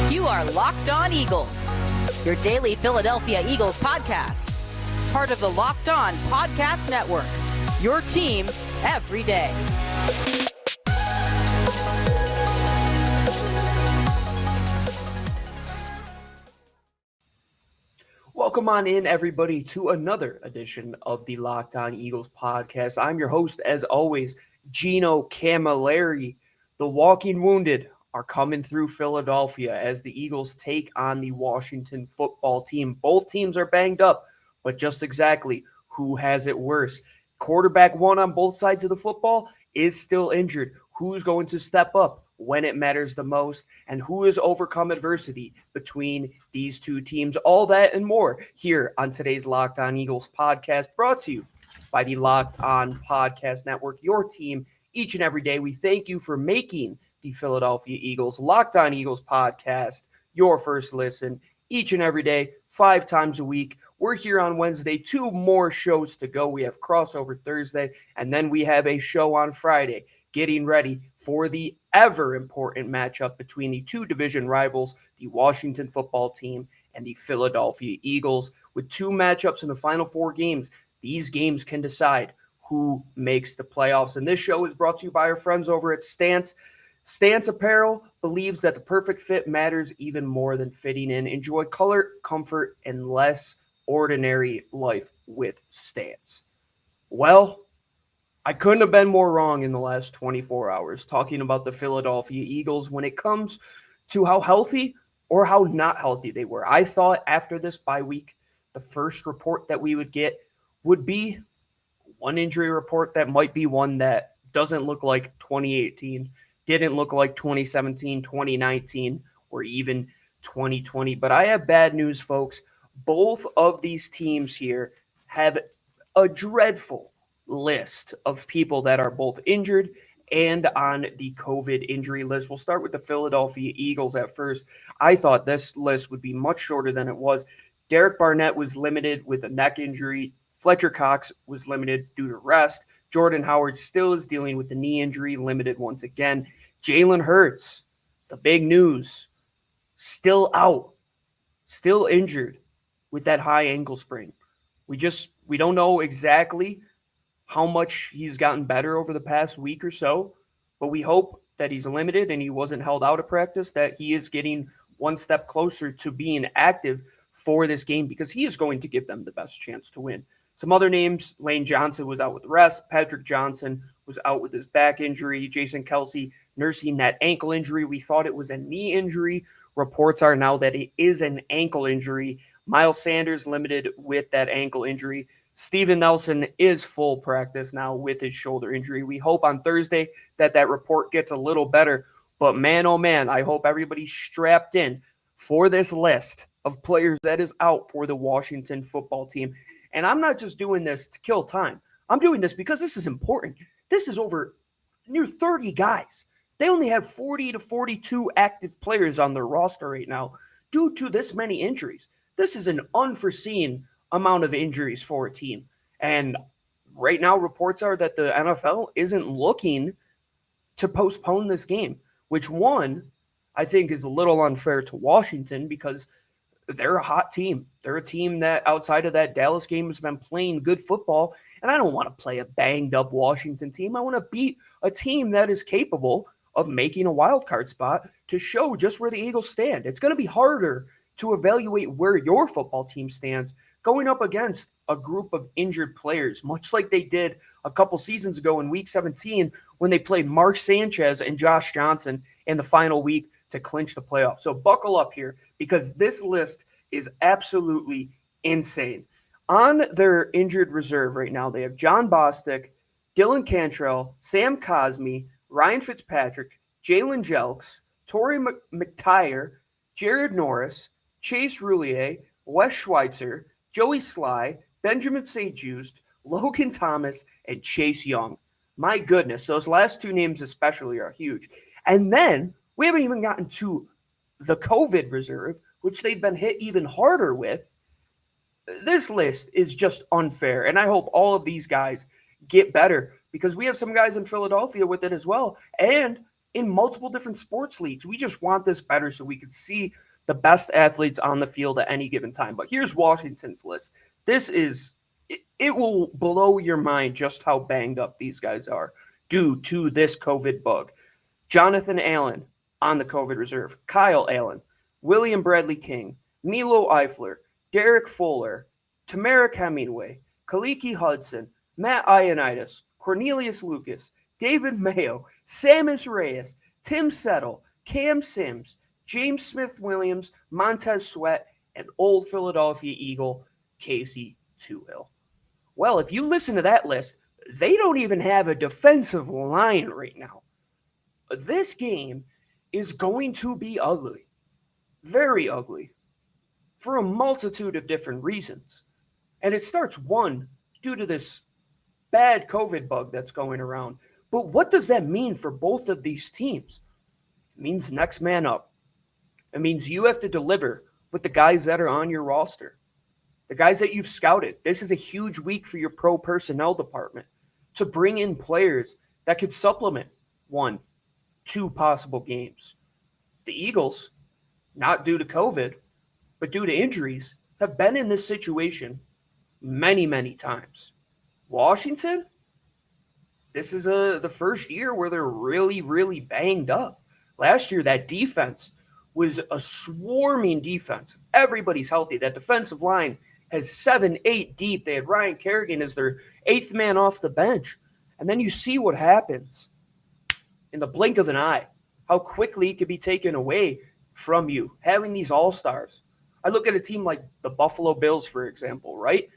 You are Locked On Eagles, your daily Philadelphia Eagles podcast. Part of the Locked On Podcast Network, your team every day. Welcome on in, everybody, to another edition of the Locked On Eagles podcast. I'm your host, as always, Gino Camilleri. The walking wounded are coming through Philadelphia as the Eagles take on the Washington football team. Both teams are banged up, but just exactly who has it worse? Quarterback one on both sides of the football is still injured. Who's going to step up when it matters the most, and who has overcome adversity between these two teams? All that and more here on today's Locked On Eagles podcast, brought to you by the Locked On Podcast Network, your team each and every day. We thank you for making the Philadelphia Eagles Locked On Eagles podcast your first listen each and every day, 5 times a week. We're here on Wednesday, 2 more shows to go. We have crossover Thursday, and then we have a show on Friday, getting ready for the ever-important matchup between the 2 division rivals, the Washington football team and the Philadelphia Eagles. With 2 matchups in the final 4 games, these games can decide who makes the playoffs. And this show is brought to you by our friends over at Stance. Stance Apparel believes that the perfect fit matters even more than fitting in. Enjoy color, comfort, and less ordinary life with Stance. Well, I couldn't have been more wrong in the last 24 hours talking about the Philadelphia Eagles when it comes to how healthy or how not healthy they were. I thought after this bye week, the first report that we would get would be one injury report that might be one that doesn't look like 2018, didn't look like 2017, 2019, or even 2020. But I have bad news, folks. Both of these teams here have a dreadful list of people that are both injured and on the COVID injury list. We'll start with the Philadelphia Eagles at first. I thought this list would be much shorter than it was. Derek Barnett was limited with a neck injury. Fletcher Cox was limited due to rest. Jordan Howard still is dealing with the knee injury, limited once again. Jalen Hurts, the big news, still out, still injured with that high ankle sprain. We don't know exactly how much he's gotten better over the past week or so, but we hope that he's limited and he wasn't held out of practice, that he is getting one step closer to being active for this game, because he is going to give them the best chance to win. Some other names: Lane Johnson was out with rest. Patrick Johnson was out with his back injury. Jason Kelce nursing that ankle injury. We thought it was a knee injury. Reports are now that it is an ankle injury. Miles Sanders limited with that ankle injury. Steven Nelson is full practice now with his shoulder injury. We hope on Thursday that report gets a little better. But man, oh man, I hope everybody's strapped in for this list of players that is out for the Washington football team. And I'm not just doing this to kill time. I'm doing this because this is important. This is over near 30 guys. They only have 40 to 42 active players on their roster right now due to this many injuries. This is an unforeseen amount of injuries for a team. And right now, reports are that the NFL isn't looking to postpone this game, which I think is a little unfair to Washington, because they're a hot team. They're a team that outside of that Dallas game has been playing good football. And I don't want to play a banged up Washington team. I want to beat a team that is capable of making a wild card spot to show just where the Eagles stand. It's going to be harder to evaluate where your football team stands going up against a group of injured players, much like they did a couple seasons ago in Week 17 when they played Mark Sanchez and Josh Johnson in the final week to clinch the playoffs. So buckle up here, because this list is absolutely insane. On their injured reserve right now, they have John Bostic, Dylan Cantrell, Sam Cosmi, Ryan Fitzpatrick, Jalen Jelks, Torrey McTyer, Jared Norris, Chase Roulier, Wes Schweitzer, Joey Sly, Benjamin St. Just, Logan Thomas, and Chase Young. My goodness, those last 2 names especially are huge. And then we haven't even gotten to the COVID reserve, which they've been hit even harder with. This list is just unfair, and I hope all of these guys get better because we have some guys in Philadelphia with it as well, and in multiple different sports leagues. We just want this better so we can see the best athletes on the field at any given time. But here's Washington's list. It will blow your mind just how banged up these guys are due to this COVID bug. Jonathan Allen on the COVID reserve, Kyle Allen, William Bradley King, Milo Eifler, Derek Fuller, Tamarick Hemingway, Kaliki Hudson, Matt Ioannidis, Cornelius Lucas, David Mayo, Samus Reyes, Tim Settle, Cam Sims, James Smith-Williams, Montez Sweat, and old Philadelphia Eagle Casey Toohill. Well, if you listen to that list, they don't even have a defensive line right now. This game is going to be ugly. Very ugly. For a multitude of different reasons. And it starts, one, due to this bad COVID bug that's going around. But what does that mean for both of these teams? It means next man up. It means you have to deliver with the guys that are on your roster. The guys that you've scouted. This is a huge week for your pro personnel department to bring in players that could supplement 1, 2 possible games. The Eagles, not due to COVID, but due to injuries, have been in this situation many, many times. Washington, this is the first year where they're really, really banged up. Last year, that defense was a swarming defense. Everybody's healthy. That defensive line has 7, 8 deep. They had Ryan Kerrigan as their 8th man off the bench. And then you see what happens in the blink of an eye, how quickly it could be taken away from you, having these all-stars. I look at a team like the Buffalo Bills, for example, right?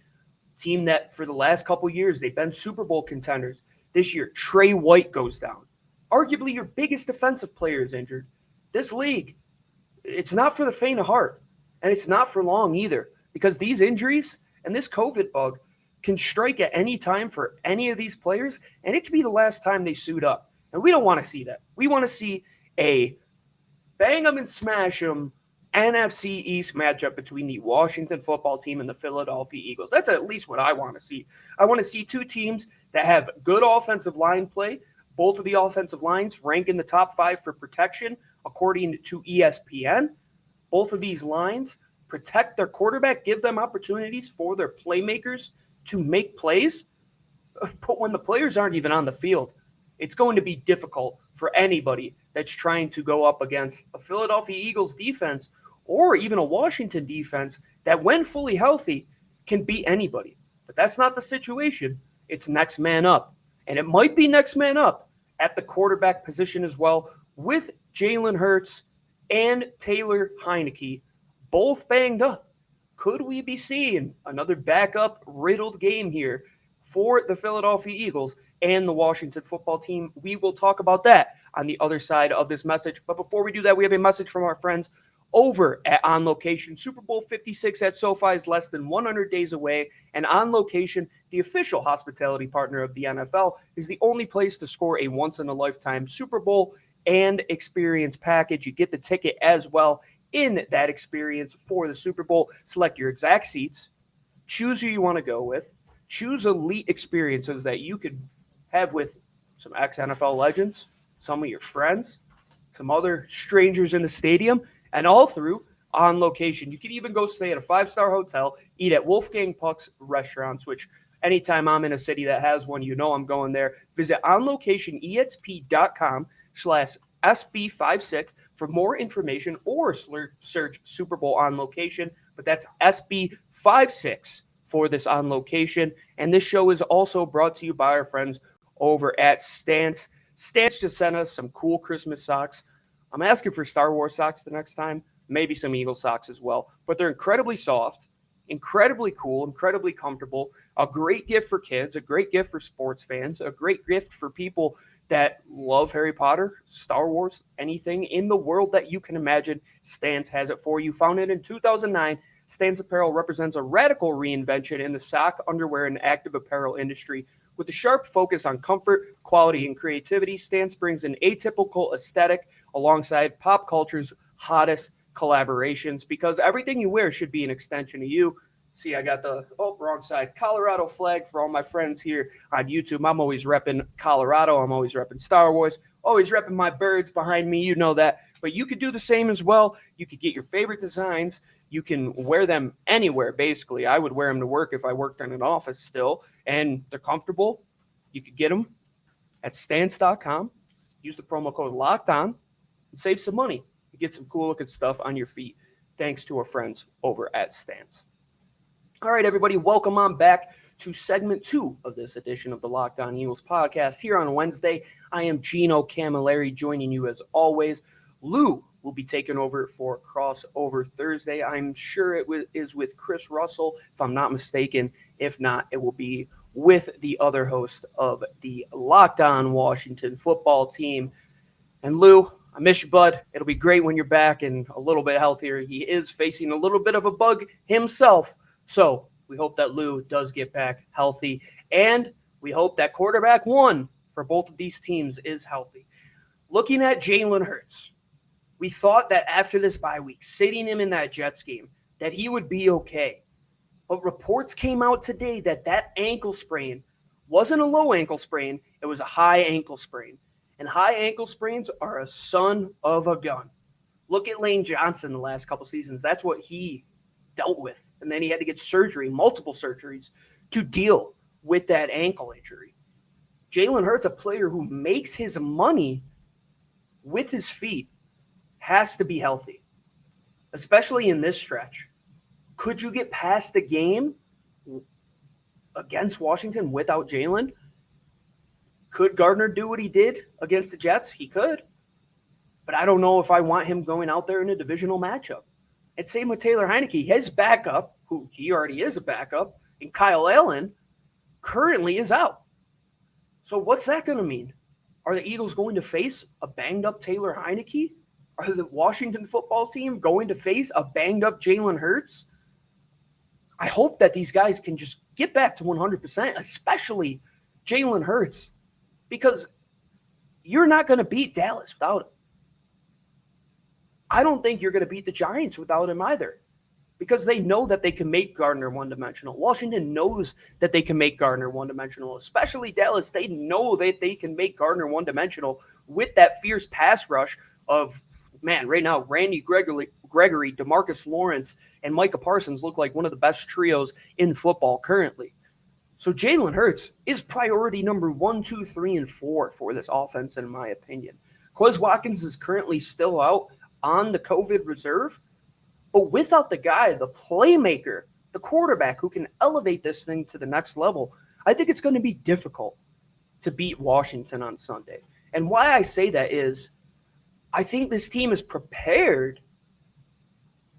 Team that for the last couple years, they've been Super Bowl contenders. This year, Trey White goes down. Arguably your biggest defensive player is injured. This league, it's not for the faint of heart, and it's not for long either, because these injuries and this COVID bug can strike at any time for any of these players, and it could be the last time they suit up. And we don't want to see that. We want to see a bang 'em and smash 'em NFC East matchup between the Washington football team and the Philadelphia Eagles. That's at least what I want to see. I want to see two teams that have good offensive line play. Both of the offensive lines rank in the top 5 for protection, according to ESPN. Both of these lines protect their quarterback, give them opportunities for their playmakers to make plays. But when the players aren't even on the field, it's going to be difficult for anybody that's trying to go up against a Philadelphia Eagles defense or even a Washington defense that, when fully healthy, can beat anybody. But that's not the situation. It's next man up. And it might be next man up at the quarterback position as well, with Jalen Hurts and Taylor Heineke both banged up. Could we be seeing another backup riddled game here for the Philadelphia Eagles and the Washington football team? We will talk about that on the other side of this message. But before we do that, we have a message from our friends over at On Location. Super Bowl 56 at SoFi is less than 100 days away, and On Location, the official hospitality partner of the NFL, is the only place to score a once-in-a-lifetime Super Bowl and experience package. You get the ticket as well in that experience for the Super Bowl. Select your exact seats, choose who you want to go with, choose elite experiences that you could have with some ex-NFL legends, some of your friends, some other strangers in the stadium, and all through On Location. You can even go stay at a 5-star hotel, eat at Wolfgang Puck's restaurants, which anytime I'm in a city that has one, you know I'm going there. Visit onlocationexp.com/SB56 for more information, or search Super Bowl On Location. But that's SB56 for this On Location. And this show is also brought to you by our friends over at Stance. Stance just sent us some cool Christmas socks. I'm asking for Star Wars socks the next time, maybe some Eagle socks as well. But they're incredibly soft, incredibly cool, incredibly comfortable. A great gift for kids, a great gift for sports fans, a great gift for people that love Harry Potter, Star Wars, anything in the world that you can imagine. Stance has it for you. Founded in 2009, Stance Apparel represents a radical reinvention in the sock, underwear, and active apparel industry. With a sharp focus on comfort, quality, and creativity, Stance brings an atypical aesthetic alongside pop culture's hottest collaborations, because everything you wear should be an extension of you. See, I got the wrong side. Colorado flag for all my friends here on YouTube. I'm always repping Colorado. I'm always repping Star Wars. Always repping my birds behind me. You know that. But you could do the same as well. You could get your favorite designs. You can wear them anywhere, basically. I would wear them to work if I worked in an office still. And they're comfortable. You could get them at stance.com. Use the promo code LOCKEDON and save some money. You get some cool-looking stuff on your feet thanks to our friends over at Stance. All right, everybody, welcome on back to segment 2 of this edition of the Locked On Eagles podcast. Here on Wednesday, I am Gino Camilleri joining you as always. Lou will be taking over for Crossover Thursday. I'm sure it is with Chris Russell, if I'm not mistaken. If not, it will be with the other host of the Locked On Washington football team. And Lou, I miss you, bud. It'll be great when you're back and a little bit healthier. He is facing a little bit of a bug himself. So we hope that Lou does get back healthy, and we hope that quarterback 1 for both of these teams is healthy. Looking at Jalen Hurts, we thought that after this bye week, sitting him in that Jets game, that he would be okay. But reports came out today that that ankle sprain wasn't a low ankle sprain, it was a high ankle sprain. And high ankle sprains are a son of a gun. Look at Lane Johnson the last couple seasons. That's what he dealt with, and then he had to get surgery, multiple surgeries, to deal with that ankle injury. Jalen Hurts, a player who makes his money with his feet, has to be healthy, especially in this stretch. Could you get past the game against Washington without Jalen? Could Gardner do what he did against the Jets? He could, but I don't know if I want him going out there in a divisional matchup. And same with Taylor Heineke. His backup, who he already is a backup, and Kyle Allen, currently is out. So what's that going to mean? Are the Eagles going to face a banged-up Taylor Heineke? Are the Washington football team going to face a banged-up Jalen Hurts? I hope that these guys can just get back to 100%, especially Jalen Hurts, because you're not going to beat Dallas without him. I don't think you're going to beat the Giants without him either, because they know that they can make Gardner one-dimensional. Washington knows that they can make Gardner one-dimensional, especially Dallas. They know that they can make Gardner one-dimensional with that fierce pass rush of, man, right now, Randy Gregory, DeMarcus Lawrence, and Micah Parsons look like one of the best trios in football currently. So Jalen Hurts is priority number 1, 2, 3, and 4 for this offense, in my opinion. Quez Watkins is currently still out on the COVID reserve, but without the guy, the playmaker, the quarterback who can elevate this thing to the next level, I think it's going to be difficult to beat Washington on Sunday. And why I say that is I think this team is prepared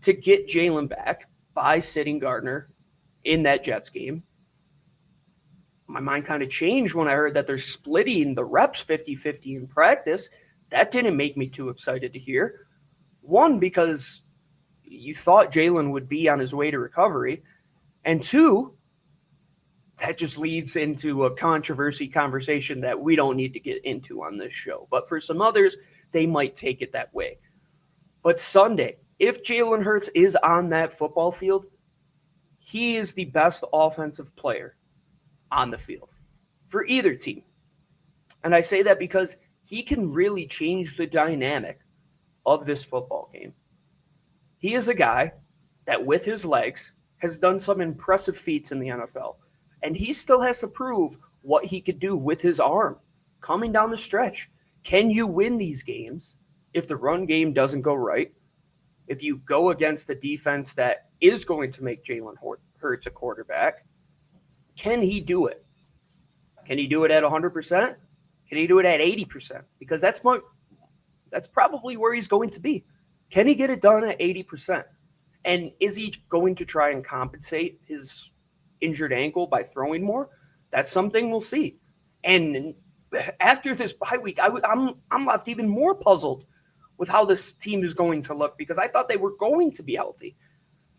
to get Jalen back by sitting Gardner in that Jets game. My mind kind of changed when I heard that they're splitting the reps 50-50 in practice. That didn't make me too excited to hear. One, because you thought Jalen would be on his way to recovery. And 2, that just leads into a controversy conversation that we don't need to get into on this show. But for some others, they might take it that way. But Sunday, if Jalen Hurts is on that football field, he is the best offensive player on the field for either team. And I say that because he can really change the dynamic of this football game. He is a guy that with his legs has done some impressive feats in the NFL, and he still has to prove what he could do with his arm coming down the stretch. Can you win these games if the run game doesn't go right? If you go against the defense that is going to make Jalen Hurts a quarterback, can he do it? Can he do it at 100%? Can he do it at 80%? Because that's probably where he's going to be. Can he get it done at 80%? And is he going to try and compensate his injured ankle by throwing more? That's something we'll see. And after this bye week, I'm left even more puzzled with how this team is going to look, because I thought they were going to be healthy.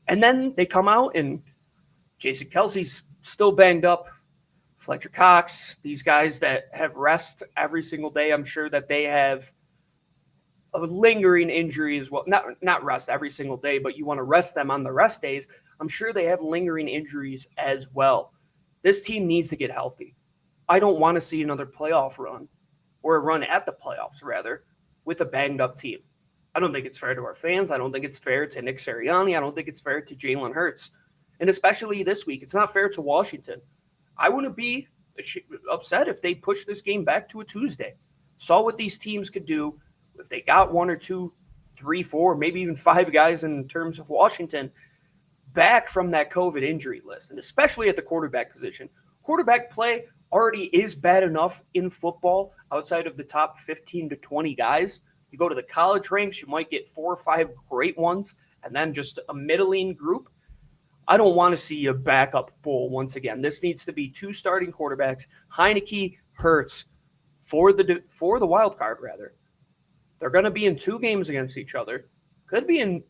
And then they come out and Jason Kelce's still banged up. Fletcher Cox, these guys that have rest every single day, I'm sure that they have a lingering injury as well. Not rest every single day, but you want to rest them on the rest days. I'm sure they have lingering injuries as well. This team needs to get healthy. I don't want to see another playoff run, or a run at the playoffs, rather, with a banged-up team. I don't think it's fair to our fans. I don't think it's fair to Nick Sirianni. I don't think it's fair to Jalen Hurts. And especially this week, it's not fair to Washington. I wouldn't be upset if they pushed this game back to a Tuesday. Saw what these teams could do if they got 1 or 2, 3, 4, maybe even 5 guys in terms of Washington back from that COVID injury list, and especially at the quarterback position. Quarterback play already is bad enough in football outside of the top 15 to 20 guys. You go to the college ranks, you might get 4 or 5 great ones, and then just a middling group. I don't want to see a backup bowl once again. This needs to be 2 starting quarterbacks, Heineke, Hurts, for the wild card, rather. They're going to be in 2 games against each other. Could be in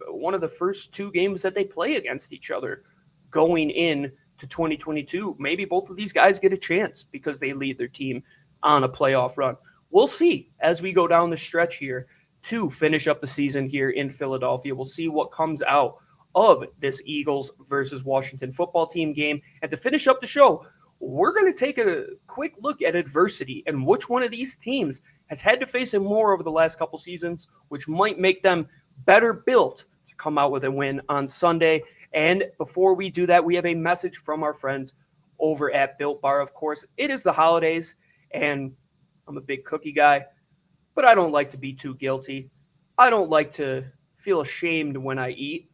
one of the first 2 games that they play against each other going in to 2022. Maybe both of these guys get a chance because they lead their team on a playoff run. We'll see as we go down the stretch here to finish up the season here in Philadelphia. We'll see what comes out of this Eagles versus Washington football team game. And to finish up the show, we're going to take a quick look at adversity and which one of these teams has had to face it more over the last couple seasons, which might make them better built to come out with a win on Sunday. And before we do that, we have a message from our friends over at Built Bar. Of course, it is the holidays, and I'm a big cookie guy, but I don't like to be too guilty. I don't like to feel ashamed when I eat.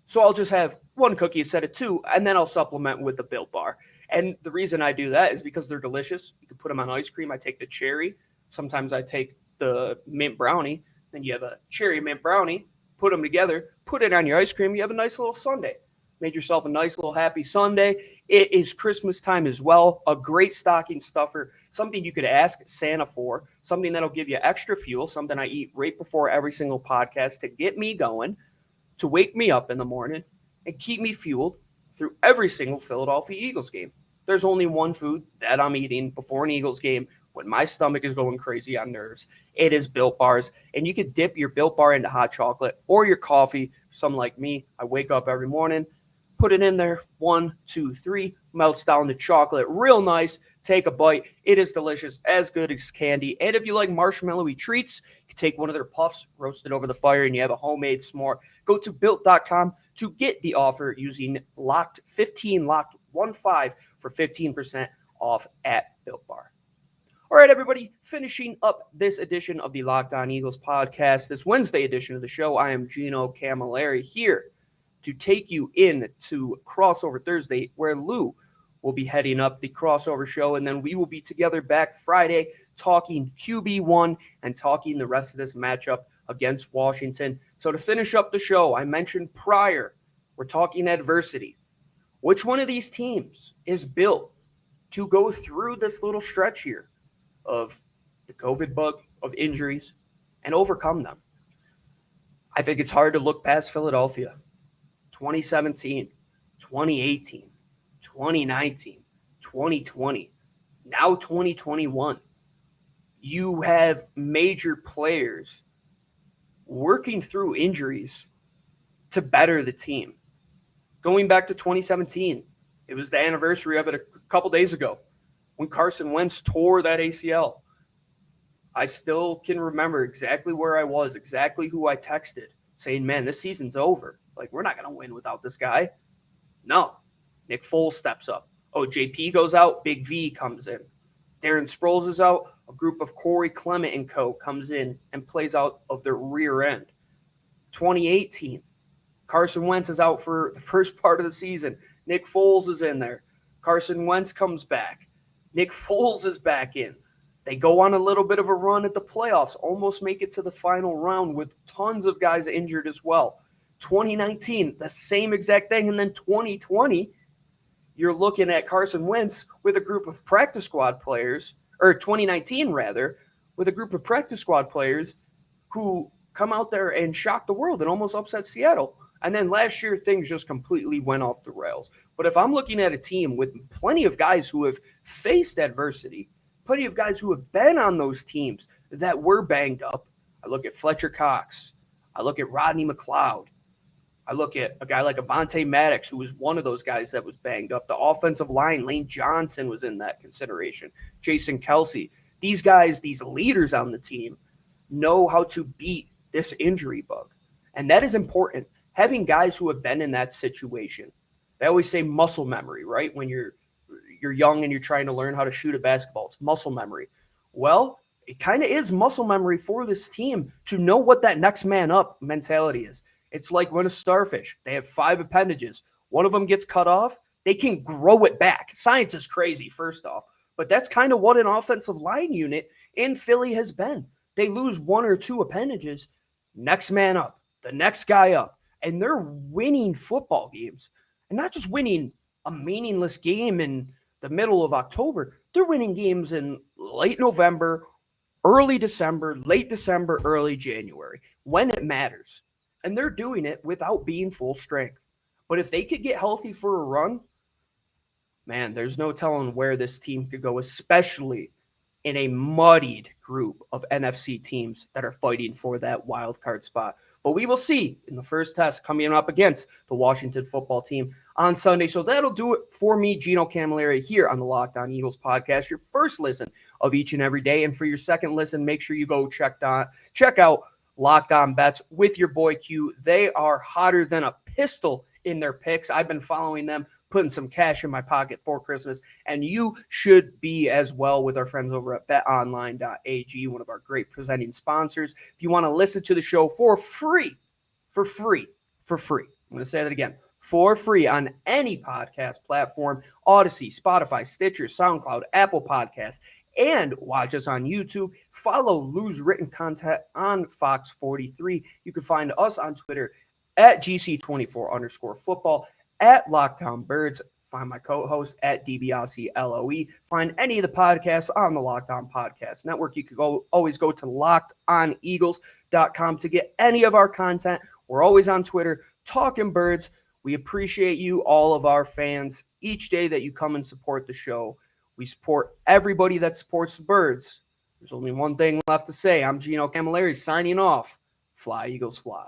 So I'll just have 1 cookie instead of 2, and then I'll supplement with the Built Bar. And the reason I do that is because they're delicious. You can put them on ice cream. I take the cherry. Sometimes I take the mint brownie. Then you have a cherry mint brownie. Put them together. Put it on your ice cream. You have a nice little sundae. Made yourself a nice little happy Sunday. It is Christmas time as well. A great stocking stuffer. Something you could ask Santa for. Something that'll give you extra fuel. Something I eat right before every single podcast to get me going, to wake me up in the morning, and keep me fueled through every single Philadelphia Eagles game. There's only one food that I'm eating before an Eagles game when my stomach is going crazy on nerves. It is Built Bars, and you can dip your Built Bar into hot chocolate or your coffee. Some like me, I wake up every morning, put it in there, 1, 2, 3, melts down the chocolate real nice. Take a bite. It is delicious, as good as candy. And if you like marshmallowy treats, you can take one of their puffs, roast it over the fire, and you have a homemade s'more. Go to Built.com to get the offer using LOCKED15, LOCKED15 for 15% off at Built Bar. All right, everybody, finishing up this edition of the Locked On Eagles podcast, this Wednesday edition of the show, I am Gino Camilleri here to take you in to Crossover Thursday, where Lou will be heading up the crossover show, and then we will be together back Friday talking QB1 and talking the rest of this matchup against Washington. So to finish up the show, I mentioned prior, we're talking adversity. Which one of these teams is built to go through this little stretch here of the COVID bug, of injuries, and overcome them? I think it's hard to look past Philadelphia. 2017, 2018, 2019, 2020, now 2021. You have major players working through injuries to better the team. Going back to 2017, it was the anniversary of it a couple days ago when Carson Wentz tore that ACL. I still can remember exactly where I was, exactly who I texted, saying, man, this season's over. Like, we're not going to win without this guy. No. Nick Foles steps up. Oh, JP goes out, Big V comes in. Darren Sproles is out, a group of Corey Clement and co. comes in and plays out of their rear end. 2018, Carson Wentz is out for the first part of the season. Nick Foles is in there. Carson Wentz comes back. Nick Foles is back in. They go on a little bit of a run at the playoffs, almost make it to the final round with tons of guys injured as well. 2019, the same exact thing. And then 2020, you're looking at Carson Wentz with a group of practice squad players, or 2019 rather, with a group of practice squad players who come out there and shock the world and almost upset Seattle. And then last year, things just completely went off the rails. But if I'm looking at a team with plenty of guys who have faced adversity, plenty of guys who have been on those teams that were banged up, I look at Fletcher Cox. I look at Rodney McLeod. I look at a guy like Avonte Maddox, who was one of those guys that was banged up. The offensive line, Lane Johnson was in that consideration. Jason Kelce. These guys, these leaders on the team, know how to beat this injury bug. And that is important. Having guys who have been in that situation. They always say muscle memory, right? When you're young and you're trying to learn how to shoot a basketball, it's muscle memory. Well, it kind of is muscle memory for this team to know what that next man up mentality is. It's like when a starfish, they have 5 appendages. One of them gets cut off, they can grow it back. Science is crazy, first off. But that's kind of what an offensive line unit in Philly has been. They lose 1 or 2 appendages, next man up, the next guy up. And they're winning football games. And not just winning a meaningless game in the middle of October. They're winning games in late November, early December, late December, early January, when it matters. And they're doing it without being full strength. But if they could get healthy for a run, man, there's no telling where this team could go, especially in a muddied group of NFC teams that are fighting for that wild card spot. But we will see in the first test coming up against the Washington football team on Sunday. So that'll do it for me, Gino Camilleri, here on the Locked On Eagles podcast, your first listen of each and every day. And for your second listen, make sure you go check out Locked On Bets with your boy Q. They are hotter than a pistol in their picks. I've been following them, putting some cash in my pocket for Christmas, and you should be as well with our friends over at betonline.ag, one of our great presenting sponsors. If you want to listen to the show for free, I'm going to say that again, for free on any podcast platform, Odyssey, Spotify, Stitcher, SoundCloud, Apple Podcasts, and watch us on YouTube. Follow Lou's written content on Fox 43. You can find us on Twitter at GC24_football, at Lockdown Birds. Find my co-host at DiBiase-LOE. Find any of the podcasts on the Locked On Podcast Network. You can always go to LockedOnEagles.com to get any of our content. We're always on Twitter, talking birds. We appreciate you, all of our fans, each day that you come and support the show. We support everybody that supports the birds. There's only one thing left to say. I'm Gino Camilleri signing off. Fly, Eagles, fly.